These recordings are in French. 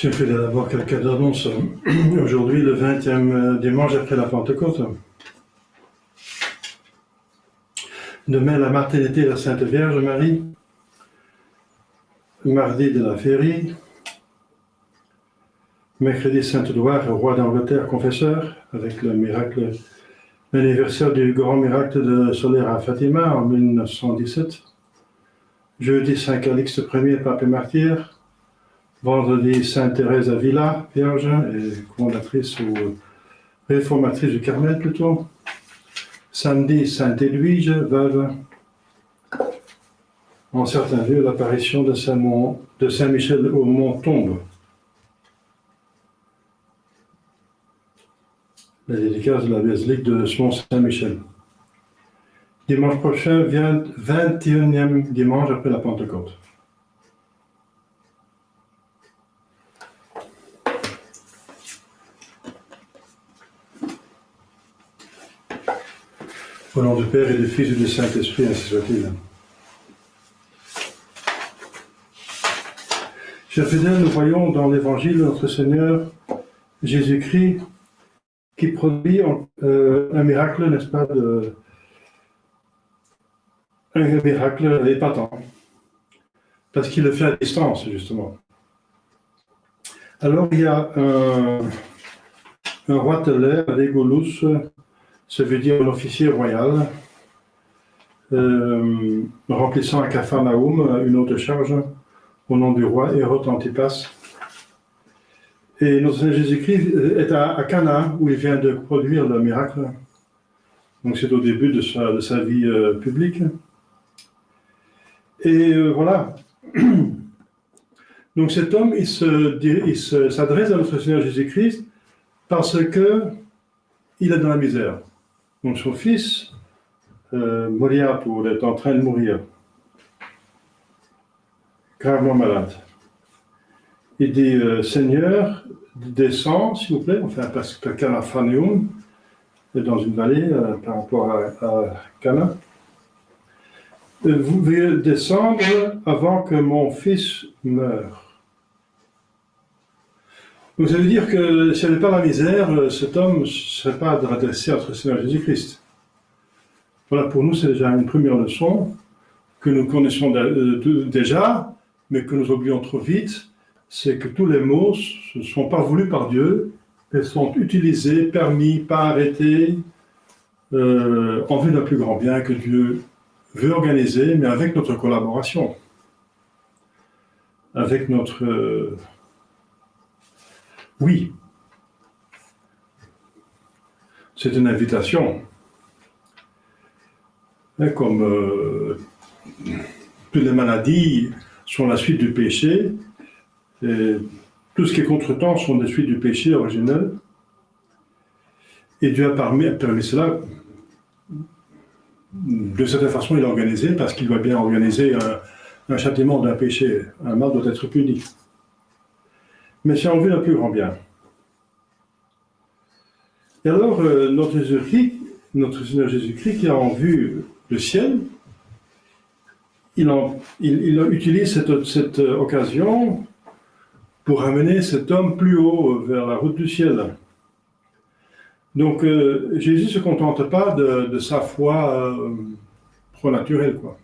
J'ai fait d'abord quelques annonces. Aujourd'hui, le 20e dimanche après la Pentecôte. Demain, la maternité de la Sainte Vierge Marie. Mardi de la Féerie. Mercredi, Sainte-Loire, roi d'Angleterre, confesseur, avec le miracle, l'anniversaire du grand miracle de solaire à Fatima en 1917. Jeudi, Saint Calixte Ier, pape et martyr. Vendredi, Sainte Thérèse d'Avila, vierge, et fondatrice ou réformatrice du Carmel plutôt. Samedi, Sainte Édwige, veuve. En certains lieux, l'apparition de Saint-Michel au Mont Tombe. La dédicace de la basilique de Mont-Saint-Michel. Dimanche prochain vient 21e dimanche après la Pentecôte. Au nom du Père et du Fils et du Saint-Esprit, ainsi soit-il. Chers fidèles, nous voyons dans l'Évangile de notre Seigneur Jésus-Christ qui produit un miracle, n'est-ce pas, un miracle épatant, parce qu'il le fait à distance, justement. Alors, il y a un roi Teller, Régulus, ça veut dire un officier royal, remplissant à Capharnaüm une autre charge au nom du roi Hérode Antipas. Et notre Seigneur Jésus-Christ est à Cana, où il vient de produire le miracle. Donc c'est au début de sa vie publique. Et voilà. Donc cet homme, il s'adresse à notre Seigneur Jésus-Christ parce qu'il est dans la misère. Donc son fils, Moriapour, est en train de mourir, gravement malade. Il dit, Seigneur, descends, s'il vous plaît, enfin, parce que Capharnaüm est dans une vallée par rapport à Cana. Vous devez descendre avant que mon fils meure. Donc ça veut dire que s'il n'y avait pas la misère, cet homme ne serait pas adressé à notre Seigneur Jésus-Christ. Voilà, pour nous, c'est déjà une première leçon que nous connaissons déjà, mais que nous oublions trop vite, c'est que tous les mots ne sont pas voulus par Dieu, ils sont utilisés, permis, pas arrêtés, en vue d'un plus grand bien que Dieu veut organiser, mais avec notre collaboration, avec notre... Oui, c'est une invitation. Et comme toutes les maladies sont la suite du péché, et tout ce qui est contre-temps sont des suites du péché originel, et Dieu a permis cela. De certaine façon, il a organisé, parce qu'il doit bien organiser un châtiment d'un péché. Un mal doit être puni. Mais c'est en vue d'un plus grand bien. Et alors, notre Seigneur Jésus-Christ, qui a en vue le ciel, il utilise cette occasion pour amener cet homme plus haut vers la route du ciel. Donc, Jésus ne se contente pas de sa foi pronaturelle, quoi.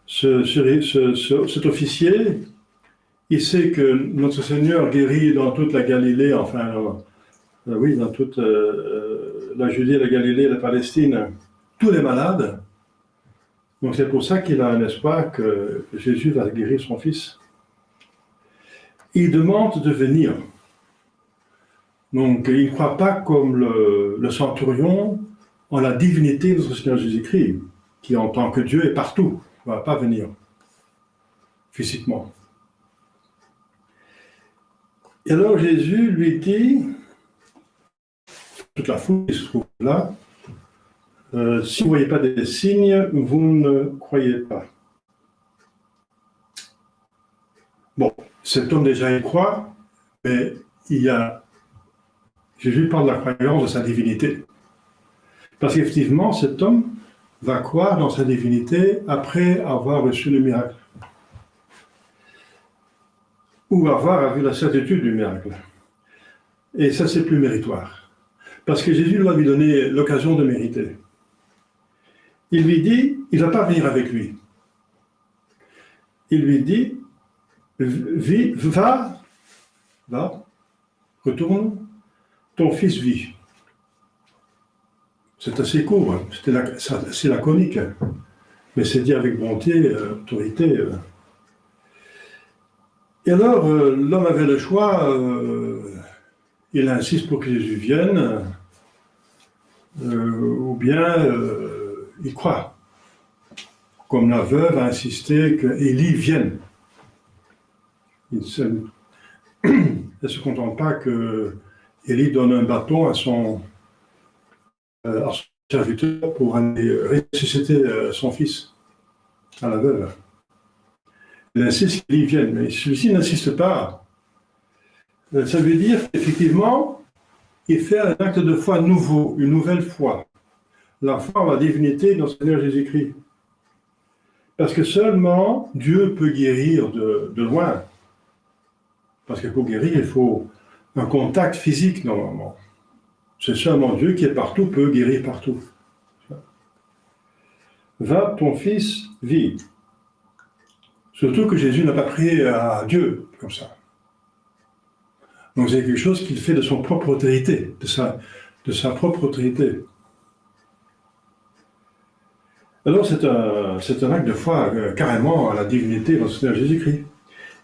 Cet officier, il sait que notre Seigneur guérit dans toute la Galilée, enfin, oui, dans toute la Judée, la Galilée, la Palestine, tous les malades. Donc c'est pour ça qu'il a un espoir que Jésus va guérir son fils. Il demande de venir. Donc il ne croit pas comme le centurion en la divinité de notre Seigneur Jésus-Christ, qui en tant que Dieu est partout, il ne va pas venir physiquement. Et alors Jésus lui dit, toute la foule qui se trouve là, si vous ne voyez pas des signes, vous ne croyez pas. Bon, cet homme déjà y croit, mais Jésus parle de la croyance de sa divinité. Parce qu'effectivement, cet homme va croire dans sa divinité après avoir reçu le miracle. ou avoir avec la certitude du miracle. Et ça, c'est plus méritoire. Parce que Jésus doit lui donner l'occasion de mériter. Il lui dit, il ne va pas venir avec lui. Il lui dit, va, retourne, ton fils vit. C'est assez court, hein. C'est laconique, hein. Mais c'est dit avec bonté, autorité. Et alors, l'homme avait le choix, il insiste pour que Jésus vienne, ou bien il croit. Comme la veuve a insisté qu'Élie vienne. Elle ne se contente pas que Élie donne un bâton à son serviteur pour aller ressusciter son fils, à la veuve. Elle insiste qu'il vienne, mais celui-ci n'insiste pas. Ça veut dire qu'effectivement, il fait un acte de foi nouveau, une nouvelle foi. La foi en la divinité dans le Seigneur Jésus-Christ. Parce que seulement Dieu peut guérir de loin. Parce que pour guérir, il faut un contact physique normalement. C'est seulement Dieu qui est partout, peut guérir partout. Va, ton fils vit. Surtout que Jésus n'a pas prié à Dieu comme ça. Donc c'est quelque chose qu'il fait de son propre autorité, de sa propre autorité. Alors c'est un acte de foi carrément à la divinité dans le Seigneur Jésus-Christ.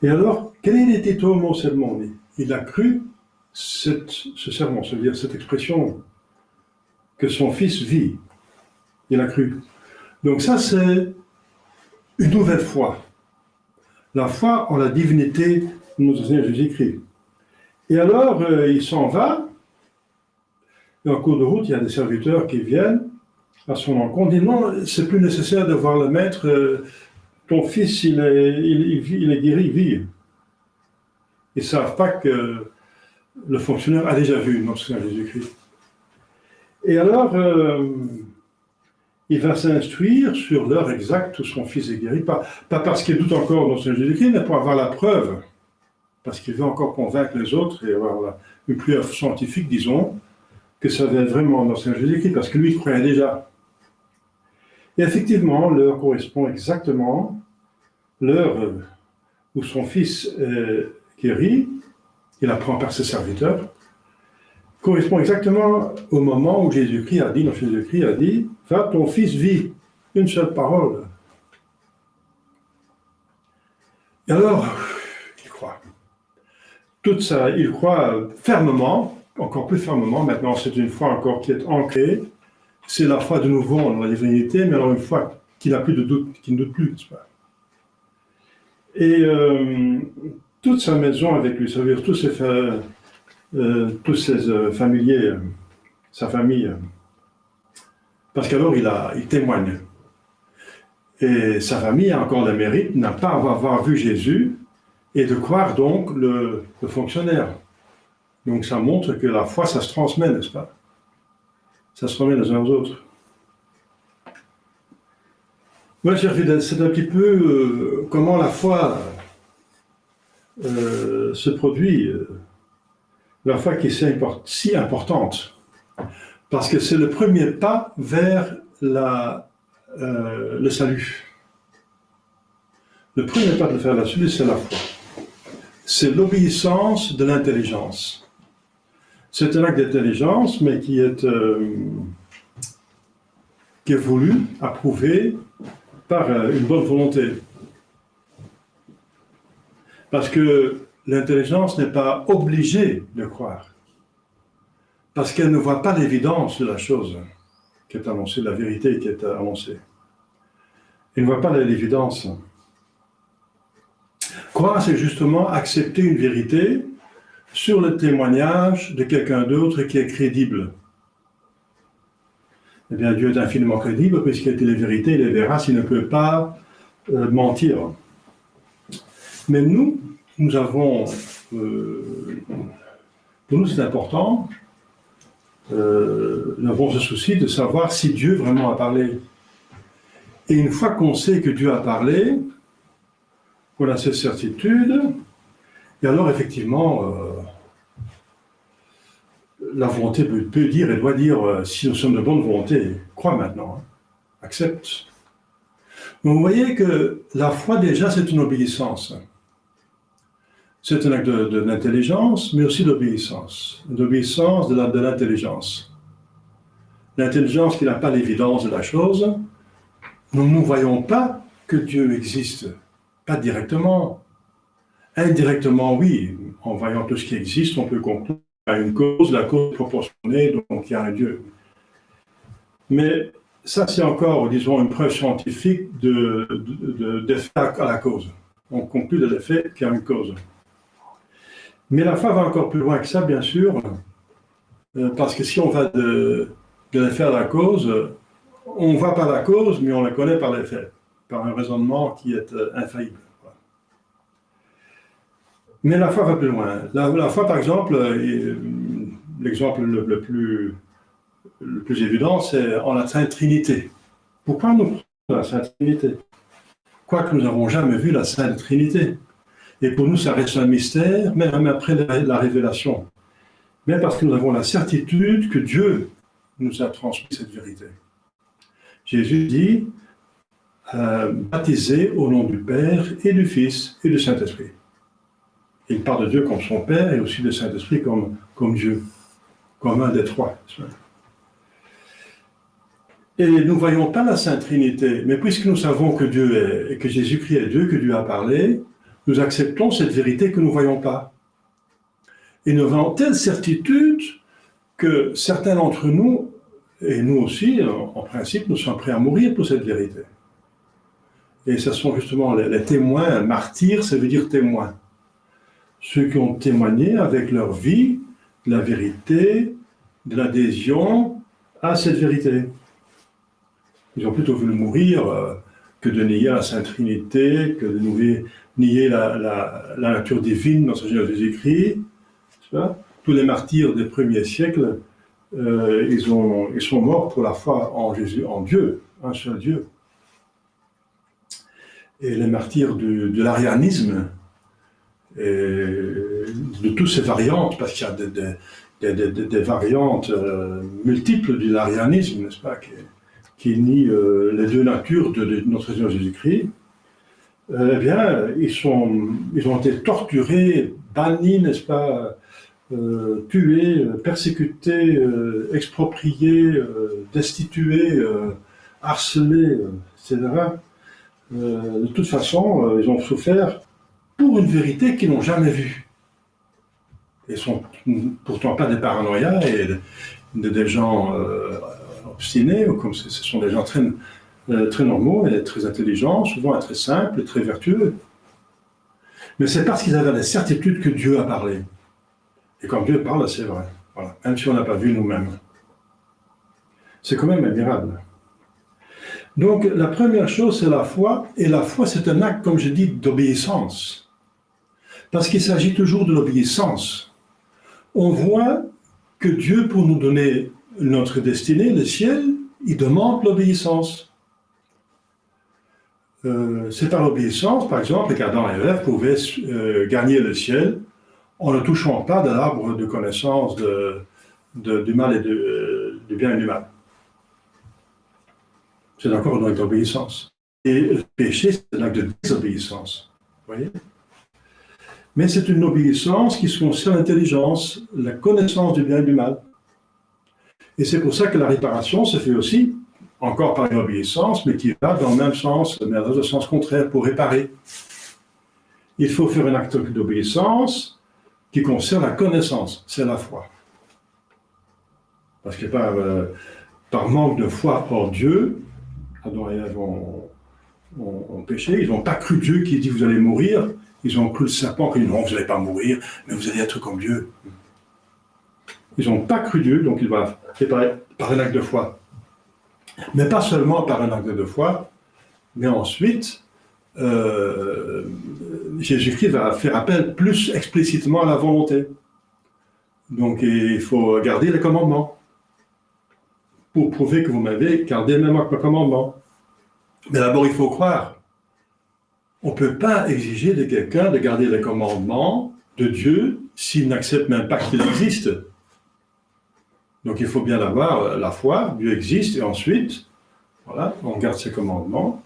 Et alors, quel était ton serment? Il a cru ce serment, c'est-à-dire cette expression que son fils vit. Il a cru. Donc ça, c'est une nouvelle foi. La foi en la divinité de notre Seigneur Jésus-Christ. Et alors, il s'en va. Et en cours de route, il y a des serviteurs qui viennent à son encontre. Ils disent non, c'est plus nécessaire de voir le maître. Ton fils, il est guéri, il vit. Ils ne savent pas que le fonctionnaire a déjà vu notre Seigneur Jésus-Christ. Et alors, il va s'instruire sur l'heure exacte où son fils est guéri. Pas parce qu'il doute encore dans Seigneur Jésus-Christ, mais pour avoir la preuve. Parce qu'il veut encore convaincre les autres et avoir une preuve scientifique, disons, que ça va être vraiment dans Seigneur Jésus-Christ, parce que lui, il croyait déjà. Et effectivement, l'heure correspond exactement, l'heure où son fils est guéri, il apprend par ses serviteurs, correspond exactement au moment où Jésus-Christ a dit, va, ton fils vit. Une seule parole. Et alors, il croit. Tout ça, il croit fermement, encore plus fermement. Maintenant, c'est une foi encore qui est ancrée. C'est la foi de nouveau en la divinité, mais alors une foi qui n'a plus de doute, qui ne doute plus, n'est-ce pas? Et toute sa maison avec lui, ça veut dire tous ses familiers, sa famille, parce qu'alors il témoigne. Et sa famille a encore le mérite, n'a pas avoir vu Jésus, et de croire donc le fonctionnaire. Donc ça montre que la foi, ça se transmet, n'est-ce pas? Ça se transmet les uns aux autres. Moi, c'est un petit peu comment la foi se produit, la foi qui est si importante, parce que c'est le premier pas vers le salut. Le premier pas vers le salut, c'est la foi. C'est l'obéissance de l'intelligence. C'est un acte d'intelligence, mais qui est voulu, approuvé par une bonne volonté. Parce que l'intelligence n'est pas obligée de croire. Parce qu'elle ne voit pas l'évidence de la chose qui est annoncée, la vérité qui est annoncée. Elle ne voit pas l'évidence. Croire, c'est justement accepter une vérité sur le témoignage de quelqu'un d'autre qui est crédible. Eh bien, Dieu est infiniment crédible, puisqu'il a été les vérités, il les verra, s'il ne peut pas mentir. Mais nous avons, pour nous c'est important, nous avons ce souci de savoir si Dieu vraiment a parlé. Et une fois qu'on sait que Dieu a parlé, qu'on a cette certitude, Et alors, effectivement, la volonté peut dire et doit dire, si nous sommes de bonne volonté, crois maintenant, hein, accepte. Donc, vous voyez que la foi, déjà, c'est une obéissance. C'est un acte d'intelligence, mais aussi d'obéissance. D'obéissance de l'intelligence. L'intelligence qui n'a pas l'évidence de la chose, nous ne voyons pas que Dieu existe, pas directement. Indirectement, oui, en voyant tout ce qui existe, on peut conclure qu'il y a une cause, la cause est proportionnée, donc il y a un Dieu. Mais ça, c'est encore, disons, une preuve scientifique d'effet à la cause. On conclut de l'effet qu'il y a une cause. Mais la foi va encore plus loin que ça, bien sûr, parce que si on va de l'effet à la cause, on ne voit pas la cause, mais on la connaît par l'effet, par un raisonnement qui est infaillible. Mais la foi va plus loin. La foi, par exemple, l'exemple le plus évident, c'est en la Sainte Trinité. Pourquoi nous croyons la Sainte Trinité? Quoique nous n'avons jamais vu la Sainte Trinité. Et pour nous, ça reste un mystère, même après la révélation. Mais parce que nous avons la certitude que Dieu nous a transmis cette vérité. Jésus dit, baptisé au nom du Père et du Fils et du Saint-Esprit. Il parle de Dieu comme son Père et aussi de Saint-Esprit comme Dieu, comme un des trois. Et nous ne voyons pas la Sainte Trinité, mais puisque nous savons que Dieu est, et que Jésus-Christ est Dieu, que Dieu a parlé, nous acceptons cette vérité que nous ne voyons pas. Et nous avons telle certitude que certains d'entre nous, et nous aussi, en principe, nous sommes prêts à mourir pour cette vérité. Et ce sont justement les témoins, martyrs, ça veut dire témoins. Ceux qui ont témoigné avec leur vie de la vérité, de l'adhésion à cette vérité. Ils ont plutôt voulu mourir que de nier la Sainte Trinité, que de nier la nature divine dans ce Seigneur Jésus-Christ. Tous les martyrs des premiers siècles, ils sont morts pour la foi en Jésus, en Dieu, un seul Dieu. Et les martyrs de l'arianisme, de toutes ces variantes, parce qu'il y a des variantes multiples de l'arianisme, n'est-ce pas, qui nient les deux natures de notre Seigneur Jésus-Christ, eh bien, ils ont été torturés, bannis, n'est-ce pas, tués, persécutés, expropriés, destitués, harcelés, etc. De toute façon, ils ont souffert pour une vérité qu'ils n'ont jamais vue. Ils ne sont pourtant pas des paranoïas et des gens obstinés, comme ce sont des gens très normaux et très intelligents, souvent très simples et très vertueux. Mais c'est parce qu'ils avaient la certitude que Dieu a parlé. Et quand Dieu parle, c'est vrai. Voilà. Même si on n'a pas vu nous-mêmes. C'est quand même admirable. Donc, la première chose, c'est la foi. Et la foi, c'est un acte, comme je dis, d'obéissance. Parce qu'il s'agit toujours de l'obéissance. On voit que Dieu, pour nous donner notre destinée, le ciel, il demande l'obéissance. C'est par l'obéissance, par exemple, qu'Adam et Ève pouvaient gagner le ciel en ne touchant pas de l'arbre de connaissance du mal et du bien et du mal. C'est encore un acte d'obéissance. Et le péché, c'est un acte de désobéissance. Vous voyez? Mais c'est une obéissance qui concerne l'intelligence, la connaissance du bien et du mal. Et c'est pour ça que la réparation se fait aussi, encore par une obéissance, mais qui va dans le même sens, mais dans le sens contraire, pour réparer. Il faut faire un acte d'obéissance qui concerne la connaissance, c'est la foi. Parce que par manque de foi hors Dieu, Adam et Ève ont péché, ils n'ont pas cru Dieu qui dit vous allez mourir, ils ont cru le serpent qui dit non, vous n'allez pas mourir, mais vous allez être comme Dieu. Ils n'ont pas cru Dieu, donc il va réparer par un acte de foi. Mais pas seulement par un acte de foi, mais ensuite, Jésus-Christ va faire appel plus explicitement à la volonté. Donc il faut garder les commandements pour prouver que vous m'avez gardé même mes commandements. Mais d'abord, il faut croire. On ne peut pas exiger de quelqu'un de garder les commandements de Dieu s'ils n'acceptent même pas qu'il existe. Donc il faut bien avoir la foi, Dieu existe, et ensuite, voilà, on garde ses commandements.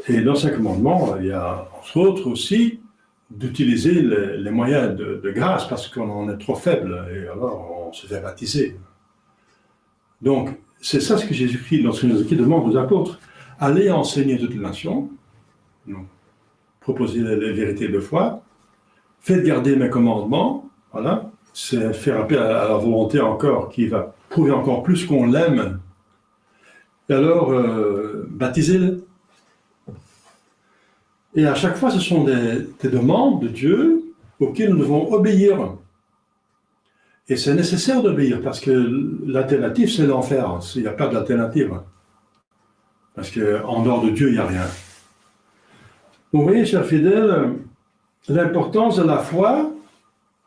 Et dans ces commandements, il y a entre autres aussi d'utiliser les moyens de grâce parce qu'on en est trop faible, et alors on se fait baptiser. Donc, c'est ça ce que Jésus-Christ, lorsqu'il nous demande aux apôtres, allez enseigner toutes les nations, donc, proposez les vérités de foi, faites garder mes commandements, voilà, c'est faire appel à la volonté encore qui va prouver encore plus qu'on l'aime, et alors baptisez-les. Et à chaque fois, ce sont des demandes de Dieu auxquelles nous devons obéir. Et c'est nécessaire d'obéir parce que l'alternative, c'est l'enfer. Il n'y a pas d'alternative. Parce qu'en dehors de Dieu, il n'y a rien. Donc, vous voyez, chers fidèles, l'importance de la foi,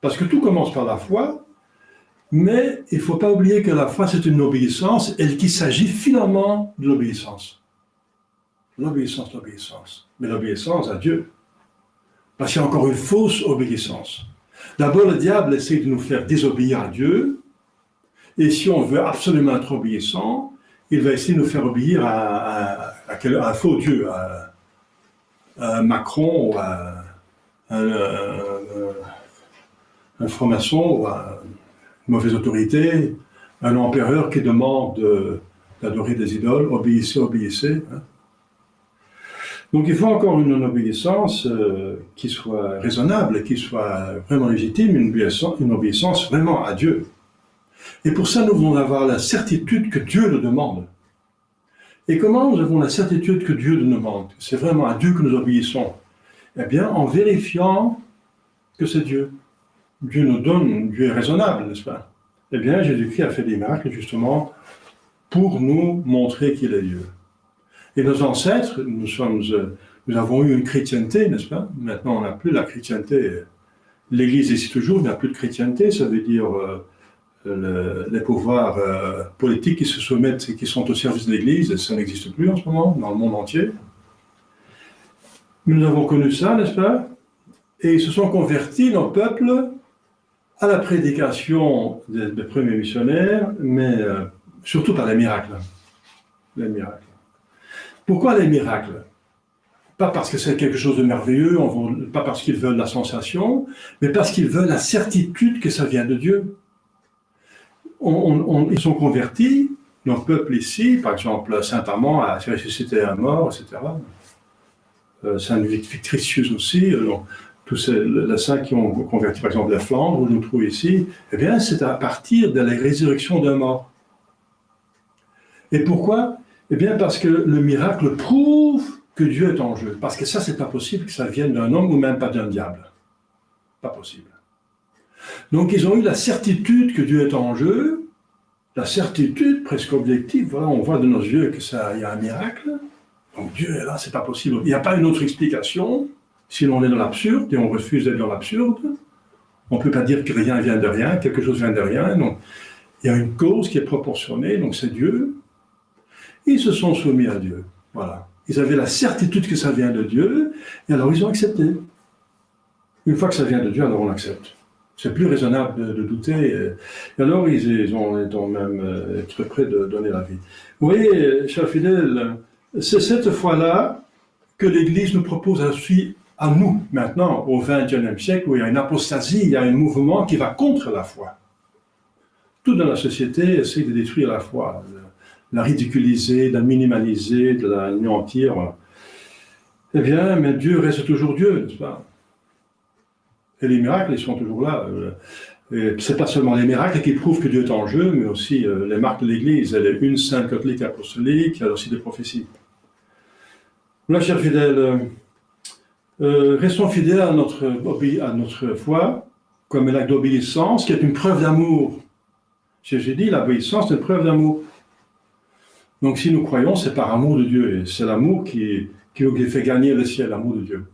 parce que tout commence par la foi, mais il ne faut pas oublier que la foi, c'est une obéissance et qu'il s'agit finalement de l'obéissance. L'obéissance. Mais l'obéissance à Dieu. Parce qu'il y a encore une fausse obéissance. D'abord, le diable essaie de nous faire désobéir à Dieu. Et si on veut absolument être obéissant, il va essayer de nous faire obéir à un faux Dieu, à Macron, ou à un franc-maçon, ou à une mauvaise autorité, un empereur qui demande d'adorer des idoles. Obéissez. Hein. Donc il faut encore une obéissance qui soit raisonnable, qui soit vraiment légitime, une obéissance vraiment à Dieu. Et pour ça, nous devons avoir la certitude que Dieu le demande. Et comment nous avons la certitude que Dieu le demande? C'est vraiment à Dieu que nous obéissons. Eh bien, en vérifiant que c'est Dieu. Dieu nous donne, Dieu est raisonnable, n'est-ce pas? Eh bien, Jésus-Christ a fait des miracles justement pour nous montrer qu'il est Dieu. Et nos ancêtres, nous avons eu une chrétienté, n'est-ce pas? Maintenant, on n'a plus la chrétienté. L'Église existe toujours, il n'y a plus de chrétienté, ça veut dire les pouvoirs politiques qui se soumettent et qui sont au service de l'Église, ça n'existe plus en ce moment, dans le monde entier. Nous avons connu ça, n'est-ce pas? Et ils se sont convertis, nos peuples, à la prédication des premiers missionnaires, mais surtout par les miracles. Les miracles. Pourquoi les miracles? Pas parce que c'est quelque chose de merveilleux, pas parce qu'ils veulent la sensation, mais parce qu'ils veulent la certitude que ça vient de Dieu. Ils sont convertis, nos peuples ici, par exemple, Saint Amand a ressuscité un mort, etc. Saint Victricius aussi, tous les saints qui ont converti, par exemple, la Flandre, où nous trouvons ici, eh bien, c'est à partir de la résurrection d'un mort. Et pourquoi? Eh bien, parce que le miracle prouve que Dieu est en jeu. Parce que ça, c'est pas possible que ça vienne d'un homme ou même pas d'un diable. Pas possible. Donc, ils ont eu la certitude que Dieu est en jeu, la certitude presque objective. Voilà, on voit de nos yeux que il y a un miracle. Donc, Dieu est là, c'est pas possible. Il n'y a pas une autre explication, sinon on est dans l'absurde et on refuse d'être dans l'absurde. On ne peut pas dire que rien vient de rien, quelque chose vient de rien. Donc, il y a une cause qui est proportionnée, donc c'est Dieu. Ils se sont soumis à Dieu. Voilà. Ils avaient la certitude que ça vient de Dieu, et alors ils ont accepté. Une fois que ça vient de Dieu, alors on accepte. C'est plus raisonnable de douter. Et alors ils ont même être prêts de donner la vie. Vous voyez, chers fidèles, c'est cette foi-là que l'Église nous propose à nous, maintenant, au XXIe siècle, où il y a une apostasie, il y a un mouvement qui va contre la foi. Tout dans la société essaie de détruire la foi. La ridiculiser, de la minimaliser, de la anéantir. Eh bien, mais Dieu reste toujours Dieu, n'est-ce pas? Et les miracles, ils sont toujours là. Et c'est pas seulement les miracles qui prouvent que Dieu est en jeu, mais aussi les marques de l'Église. Elle est une sainte catholique apostolique, elle a aussi des prophéties. Là, chers fidèles, restons fidèles à notre foi, comme un acte d'obéissance, qui est une preuve d'amour. J'ai dit, l'obéissance est une preuve d'amour. Donc si nous croyons, c'est par amour de Dieu, et c'est l'amour qui fait gagner le ciel, l'amour de Dieu.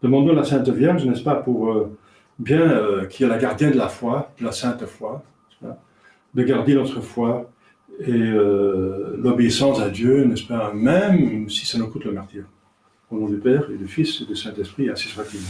Demandons à la Sainte Vierge, n'est-ce pas, pour qui est la gardienne de la foi, de la sainte foi, de garder notre foi et l'obéissance à Dieu, n'est-ce pas, même si ça nous coûte le martyre. Au nom du Père et du Fils et du Saint-Esprit, ainsi soit-il.